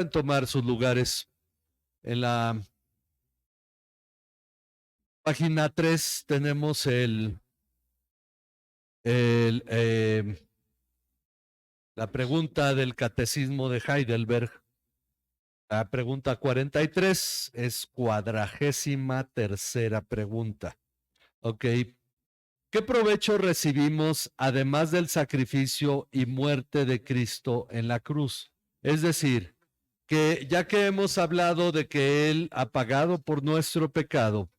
Pueden tomar sus lugares. En la página 3 tenemos el, la pregunta del Catecismo de Heidelberg. La pregunta 43 es 43ª pregunta. Ok. ¿Qué provecho recibimos además del sacrificio y muerte de Cristo en la cruz? Es decir, que ya que hemos hablado de que Él ha pagado por nuestro pecado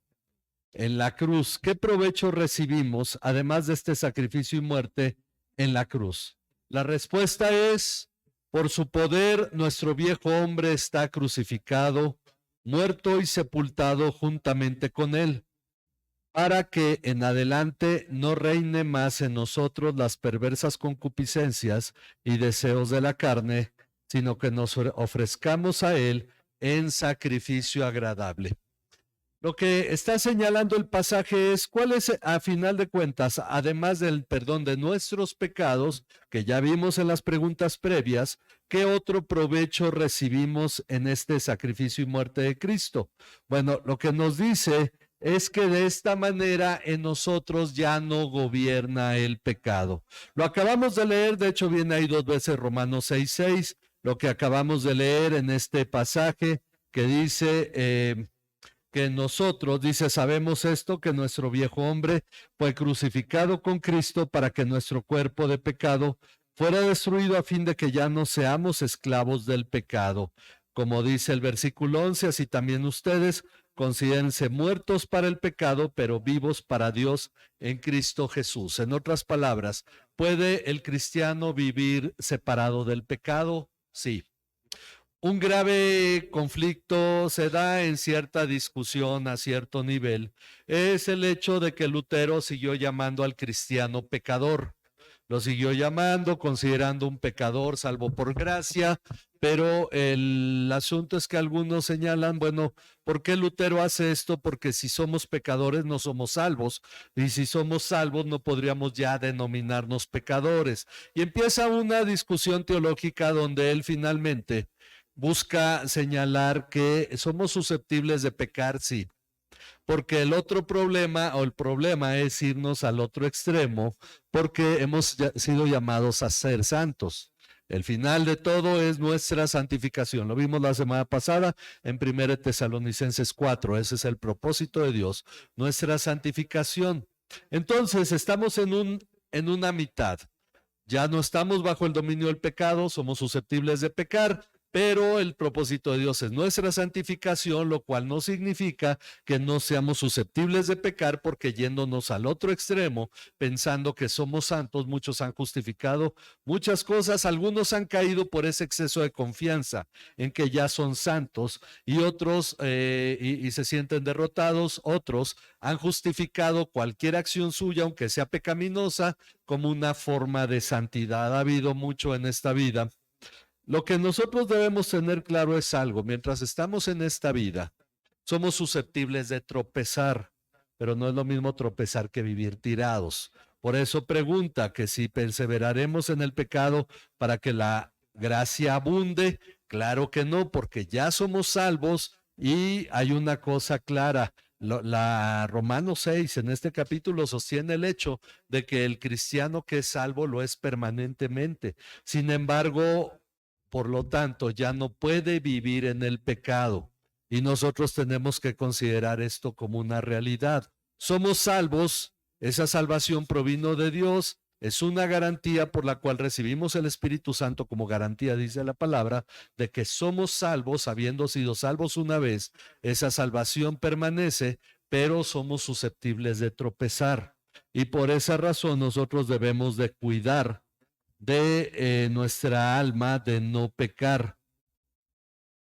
en la cruz, ¿qué provecho recibimos además de este sacrificio y muerte en la cruz? La respuesta es, por su poder, nuestro viejo hombre está crucificado, muerto y sepultado juntamente con Él, para que en adelante no reine más en nosotros las perversas concupiscencias y deseos de la carne, sino que nos ofrezcamos a Él en sacrificio agradable. Lo que está señalando el pasaje es cuál es, a final de cuentas, además del perdón de nuestros pecados, que ya vimos en las preguntas previas, ¿qué otro provecho recibimos en este sacrificio y muerte de Cristo? Bueno, lo que nos dice es que de esta manera en nosotros ya no gobierna el pecado. Lo acabamos de leer, de hecho viene ahí 2 veces Romanos 6:6, lo que acabamos de leer en este pasaje que dice que nosotros, dice, sabemos esto, que nuestro viejo hombre fue crucificado con Cristo para que nuestro cuerpo de pecado fuera destruido a fin de que ya no seamos esclavos del pecado. Como dice el versículo 11, así también ustedes considérense muertos para el pecado, pero vivos para Dios en Cristo Jesús. En otras palabras, ¿puede el cristiano vivir separado del pecado? Sí. Un grave conflicto se da en cierta discusión a cierto nivel, es el hecho de que Lutero siguió llamando al cristiano pecador. Lo siguió llamando, considerando un pecador salvo por gracia, pero el asunto es que algunos señalan, bueno, ¿por qué Lutero hace esto? Porque si somos pecadores no somos salvos, y si somos salvos no podríamos ya denominarnos pecadores. Y empieza una discusión teológica donde él finalmente busca señalar que somos susceptibles de pecar, sí, porque el otro problema o el problema es irnos al otro extremo porque hemos sido llamados a ser santos. El final de todo es nuestra santificación. Lo vimos la semana pasada en 1 Tesalonicenses 4. Ese es el propósito de Dios, nuestra santificación. Entonces estamos en una mitad. Ya no estamos bajo el dominio del pecado, somos susceptibles de pecar, pero el propósito de Dios es nuestra santificación, lo cual no significa que no seamos susceptibles de pecar, porque yéndonos al otro extremo, pensando que somos santos, muchos han justificado muchas cosas, algunos han caído por ese exceso de confianza en que ya son santos y otros y se sienten derrotados, otros han justificado cualquier acción suya, aunque sea pecaminosa, como una forma de santidad. Ha habido mucho en esta vida. Lo que nosotros debemos tener claro es algo: mientras estamos en esta vida, somos susceptibles de tropezar, pero no es lo mismo tropezar que vivir tirados. Por eso pregunta que si perseveraremos en el pecado para que la gracia abunde. Claro que no, porque ya somos salvos y hay una cosa clara. La Romanos 6 en este capítulo sostiene el hecho de que el cristiano que es salvo lo es permanentemente. Sin embargo, por lo tanto, ya no puede vivir en el pecado. Y nosotros tenemos que considerar esto como una realidad. Somos salvos, esa salvación provino de Dios, es una garantía por la cual recibimos el Espíritu Santo como garantía, dice la palabra, de que somos salvos, habiendo sido salvos una vez. Esa salvación permanece, pero somos susceptibles de tropezar. Y por esa razón nosotros debemos de cuidar de nuestra alma, de no pecar.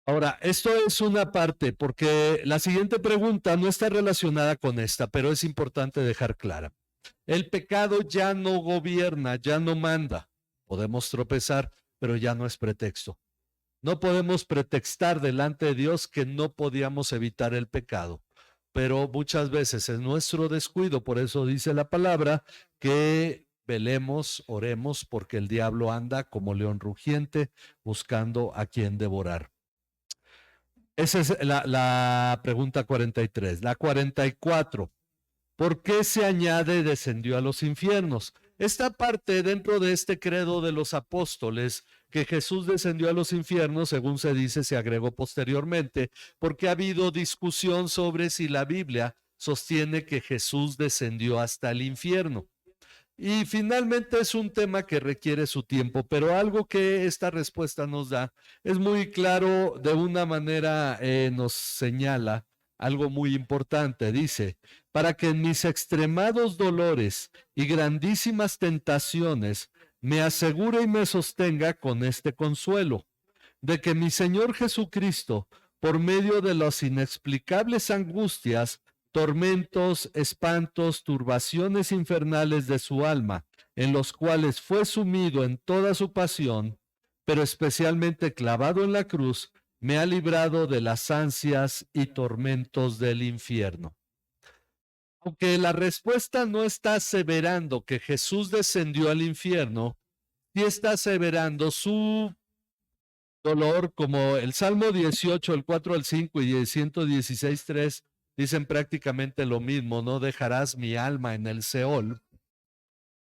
Ahora, esto es una parte, porque la siguiente pregunta no está relacionada con esta, pero es importante dejar clara. El pecado ya no gobierna, ya no manda. Podemos tropezar, pero ya no es pretexto. No podemos pretextar delante de Dios que no podíamos evitar el pecado, pero muchas veces es nuestro descuido. Por eso dice la palabra que velemos, oremos, porque el diablo anda como león rugiente buscando a quien devorar. Esa es la pregunta 43. La 44. ¿Por qué se añade descendió a los infiernos? Esta parte dentro de este credo de los apóstoles, que Jesús descendió a los infiernos, según se dice, se agregó posteriormente, porque ha habido discusión sobre si la Biblia sostiene que Jesús descendió hasta el infierno. Y finalmente es un tema que requiere su tiempo, pero algo que esta respuesta nos da es muy claro, de una manera nos señala algo muy importante. Dice, para que en mis extremados dolores y grandísimas tentaciones me asegure y me sostenga con este consuelo, de que mi Señor Jesucristo, por medio de las inexplicables angustias, tormentos, espantos, turbaciones infernales de su alma, en los cuales fue sumido en toda su pasión, pero especialmente clavado en la cruz, me ha librado de las ansias y tormentos del infierno. Aunque la respuesta no está aseverando que Jesús descendió al infierno, sí está aseverando su dolor, como el Salmo 18, el 4 al 5 y 116, 3 dicen prácticamente lo mismo: no dejarás mi alma en el Seol.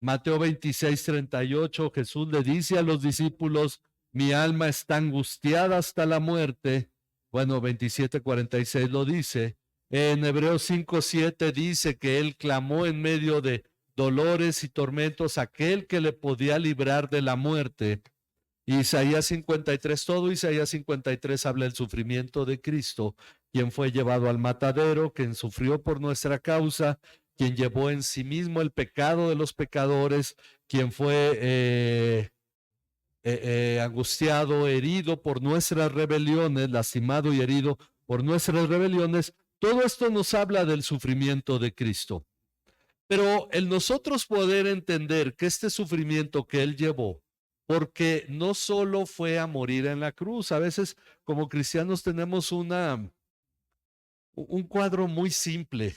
Mateo 26, 38, Jesús le dice a los discípulos, mi alma está angustiada hasta la muerte. Bueno, 27, 46 lo dice. En Hebreos 5, 7 dice que él clamó en medio de dolores y tormentos aquel que le podía librar de la muerte. Isaías 53, todo Isaías 53 habla del sufrimiento de Cristo, quien fue llevado al matadero, quien sufrió por nuestra causa, quien llevó en sí mismo el pecado de los pecadores, quien fue angustiado, herido por nuestras rebeliones, lastimado y herido por nuestras rebeliones. Todo esto nos habla del sufrimiento de Cristo. Pero el nosotros poder entender que este sufrimiento que él llevó, porque no solo fue a morir en la cruz, a veces como cristianos tenemos un cuadro muy simple.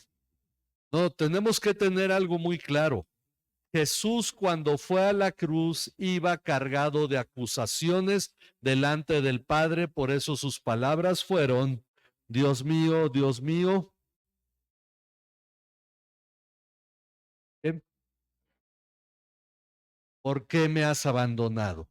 No, tenemos que tener algo muy claro. Jesús, cuando fue a la cruz, iba cargado de acusaciones delante del Padre, por eso sus palabras fueron, Dios mío, ¿por qué me has abandonado?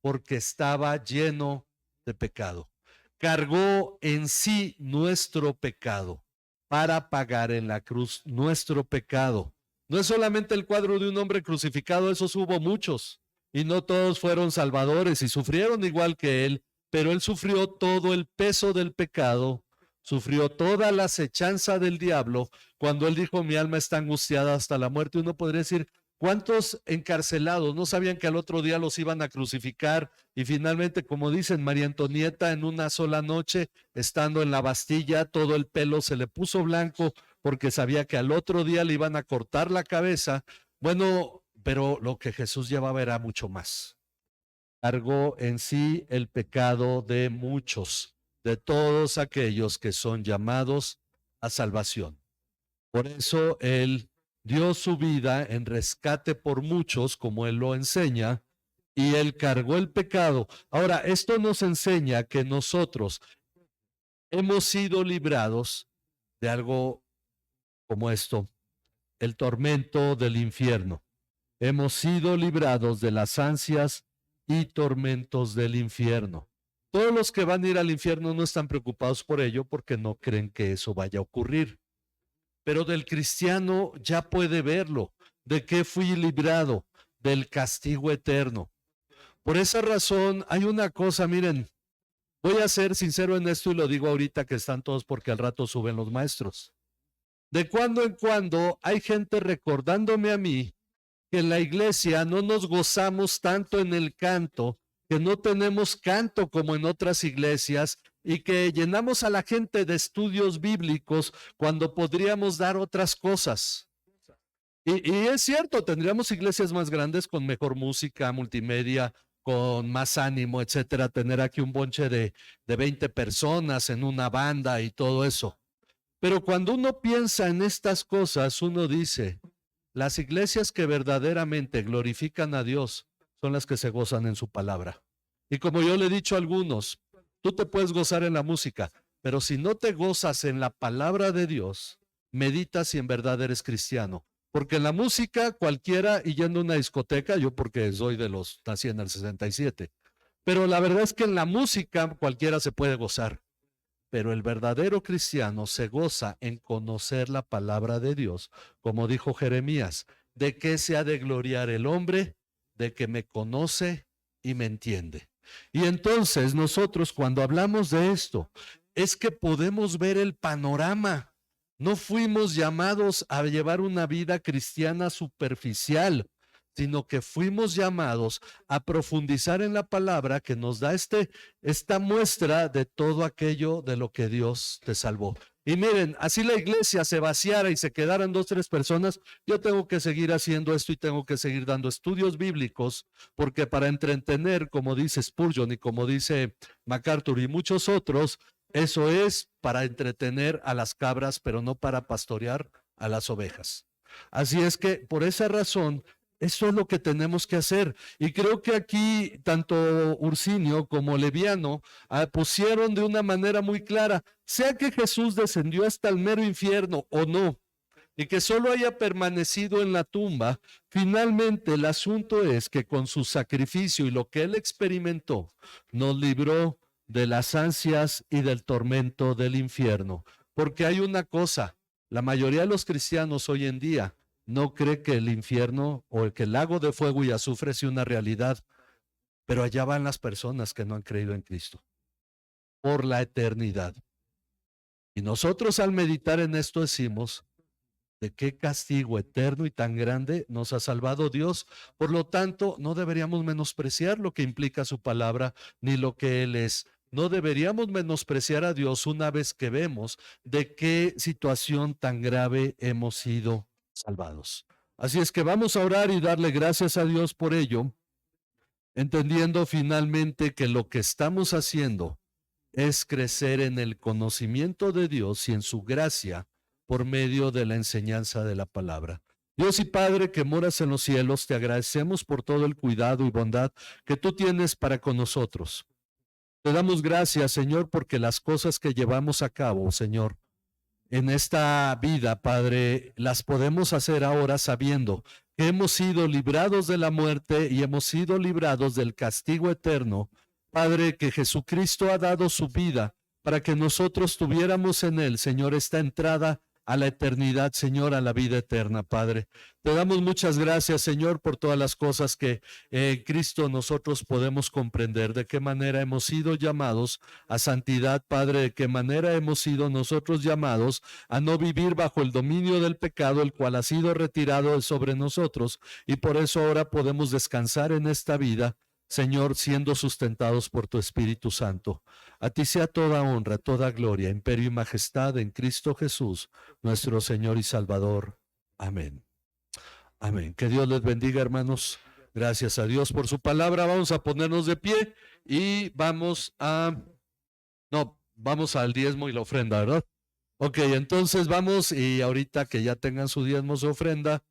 Porque estaba lleno de pecado. Cargó en sí nuestro pecado para pagar en la cruz nuestro pecado. No es solamente el cuadro de un hombre crucificado, esos hubo muchos, y no todos fueron salvadores y sufrieron igual que él, pero él sufrió todo el peso del pecado, sufrió toda la acechanza del diablo. Cuando él dijo, mi alma está angustiada hasta la muerte, uno podría decir, ¿cuántos encarcelados no sabían que al otro día los iban a crucificar? Y finalmente, como dicen, María Antonieta en una sola noche, estando en la Bastilla, todo el pelo se le puso blanco porque sabía que al otro día le iban a cortar la cabeza. Bueno, pero lo que Jesús llevaba era mucho más. Cargó en sí el pecado de muchos, de todos aquellos que son llamados a salvación. Por eso él dio su vida en rescate por muchos, como él lo enseña, y él cargó el pecado. Ahora, esto nos enseña que nosotros hemos sido librados de algo como esto, el tormento del infierno. Hemos sido librados de las ansias y tormentos del infierno. Todos los que van a ir al infierno no están preocupados por ello porque no creen que eso vaya a ocurrir. Pero del cristiano ya puede verlo. ¿De qué fui librado? Del castigo eterno. Por esa razón hay una cosa, miren, voy a ser sincero en esto y lo digo ahorita que están todos porque al rato suben los maestros. De cuando en cuando hay gente recordándome a mí que en la iglesia no nos gozamos tanto en el canto, que no tenemos canto como en otras iglesias y que llenamos a la gente de estudios bíblicos cuando podríamos dar otras cosas. Y es cierto, tendríamos iglesias más grandes con mejor música, multimedia, con más ánimo, etcétera, tener aquí un bonche de 20 personas en una banda y todo eso. Pero cuando uno piensa en estas cosas, uno dice, las iglesias que verdaderamente glorifican a Dios son las que se gozan en su palabra. Y como yo le he dicho a algunos, tú te puedes gozar en la música, pero si no te gozas en la palabra de Dios, medita si en verdad eres cristiano. Porque en la música cualquiera y yendo a una discoteca, yo porque soy de los, nací en el 67, pero la verdad es que en la música cualquiera se puede gozar. Pero el verdadero cristiano se goza en conocer la palabra de Dios, como dijo Jeremías, ¿de qué se ha de gloriar el hombre? De que me conoce y me entiende. Y entonces nosotros cuando hablamos de esto, es que podemos ver el panorama. No fuimos llamados a llevar una vida cristiana superficial, sino que fuimos llamados a profundizar en la palabra que nos da esta muestra de todo aquello de lo que Dios te salvó. Y miren, así la iglesia se vaciara y se quedaran 2, 3 personas, yo tengo que seguir haciendo esto y tengo que seguir dando estudios bíblicos, porque para entretener, como dice Spurgeon y como dice MacArthur y muchos otros, eso es para entretener a las cabras, pero no para pastorear a las ovejas. Así es que por esa razón, eso es lo que tenemos que hacer. Y creo que aquí tanto Ursinio como Leviano pusieron de una manera muy clara, sea que Jesús descendió hasta el mero infierno o no, y que solo haya permanecido en la tumba, finalmente el asunto es que con su sacrificio y lo que él experimentó, nos libró de las ansias y del tormento del infierno. Porque hay una cosa, la mayoría de los cristianos hoy en día no cree que el infierno o que el lago de fuego y azufre sea una realidad, pero allá van las personas que no han creído en Cristo por la eternidad. Y nosotros al meditar en esto decimos, ¿de qué castigo eterno y tan grande nos ha salvado Dios? Por lo tanto, no deberíamos menospreciar lo que implica su palabra ni lo que Él es. No deberíamos menospreciar a Dios una vez que vemos de qué situación tan grave hemos sido salvados. Así es que vamos a orar y darle gracias a Dios por ello, entendiendo finalmente que lo que estamos haciendo es crecer en el conocimiento de Dios y en su gracia por medio de la enseñanza de la palabra. Dios y Padre que moras en los cielos, te agradecemos por todo el cuidado y bondad que tú tienes para con nosotros. Te damos gracias, Señor, porque las cosas que llevamos a cabo, Señor, en esta vida, Padre, las podemos hacer ahora sabiendo que hemos sido librados de la muerte y hemos sido librados del castigo eterno. Padre, que Jesucristo ha dado su vida para que nosotros tuviéramos en él, Señor, esta entrada a la eternidad, Señor, a la vida eterna, Padre. Te damos muchas gracias, Señor, por todas las cosas que en Cristo nosotros podemos comprender, de qué manera hemos sido llamados a santidad, Padre, de qué manera hemos sido nosotros llamados a no vivir bajo el dominio del pecado, el cual ha sido retirado sobre nosotros, y por eso ahora podemos descansar en esta vida, Señor, siendo sustentados por tu Espíritu Santo. A ti sea toda honra, toda gloria, imperio y majestad en Cristo Jesús, nuestro Señor y Salvador. Amén. Amén. Que Dios les bendiga, hermanos. Gracias a Dios por su palabra. Vamos a ponernos de pie y vamos al diezmo y la ofrenda, ¿verdad? Ok, entonces vamos y ahorita que ya tengan su diezmo, su ofrenda,